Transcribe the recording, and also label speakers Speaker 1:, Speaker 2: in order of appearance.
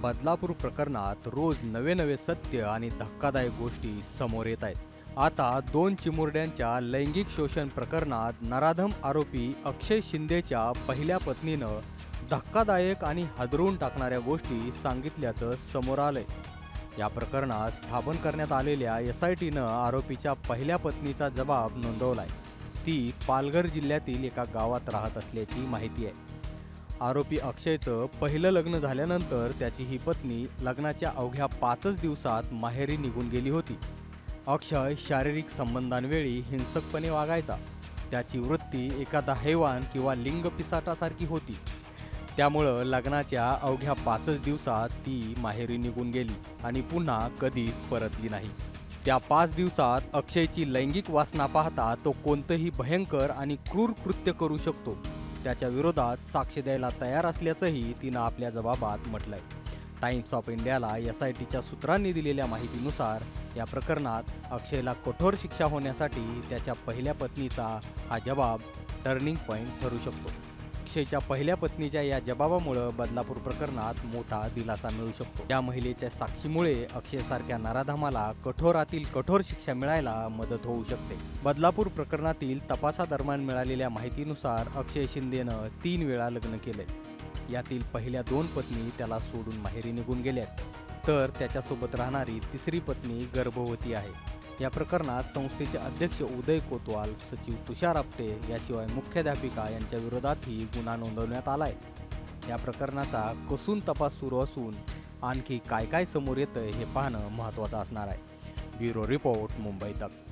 Speaker 1: बदलापूर प्रकरणात रोज नवे सत्य आणि धक्कादायक गोष्टी समोर येत आहेत. आता दोन चिमुरड्यांच्या लैंगिक शोषण प्रकरणात नराधम आरोपी अक्षय शिंदेच्या पहिल्या पत्नीनं धक्कादायक आणि हादरवून टाकणाऱ्या गोष्टी सांगितल्याचं समोर आलंय. या प्रकरणात स्थापन करण्यात आलेल्या SITनं आरोपीच्या पहिल्या पत्नीचा जबाब नोंदवलाय. ती पालघर जिल्ह्यातील एका गावात राहत असल्याची माहिती आहे. आरोपी अक्षयचं पहिलं लग्न झाल्यानंतर त्याची ही पत्नी लग्नाच्या अवघ्या 5च दिवसात माहेरी निघून गेली होती. अक्षय शारीरिक संबंधांवेळी हिंसकपणे वागायचा. त्याची वृत्ती एखादा हैवान किंवा लिंग पिसाटासारखी होती. त्यामुळं लग्नाच्या अवघ्या 5च दिवसात ती माहेरी निघून गेली आणि पुन्हा कधीच परतली नाही. त्या 5 दिवसात अक्षयची लैंगिक वासना पाहता तो कोणतंही भयंकर आणि क्रूर कृत्य करू शकतो. त्याच्या विरोधात साक्ष द्यायला तयार असल्याचंही तिनं आपल्या जबाबात म्हटलंय. टाइम्स ऑफ इंडियाला SITच्या सूत्रांनी दिलेल्या माहितीनुसार या प्रकरणात अक्षयला कठोर शिक्षा होण्यासाठी त्याच्या पहिल्या पत्नीचा हा जबाब टर्निंग पॉइंट ठरू शकतो. अक्षयच्या पहिल्या पत्नीच्या या जबाबामुळे बदलापूर प्रकरणात मोठा दिलासा मिळू शकतो. या महिलेच्या साक्षीमुळे अक्षयसारख्या नराधमाला कठोरातील कठोर शिक्षा मिळायला मदत होऊ शकते. बदलापूर प्रकरणातील तपासादरम्यान मिळालेल्या माहितीनुसार अक्षय शिंदेनं 3 वेळा लग्न केलंय. यातील पहिल्या 2 पत्नी त्याला सोडून माहेरी निघून गेल्यात, तर त्याच्यासोबत राहणारी तिसरी पत्नी गर्भवती आहे. या प्रकरणात संस्थेचे अध्यक्ष उदय कोतवाल, सचिव तुषार आपटे याशिवाय मुख्याध्यापिका यांच्या विरोधातही गुन्हा नोंदवण्यात आलाय. या प्रकरणाचा कसून तपास सुरू असून आणखी काय समोर येतंय हे पाहणं महत्त्वाचं असणार आहे. ब्युरो रिपोर्ट, मुंबई तक.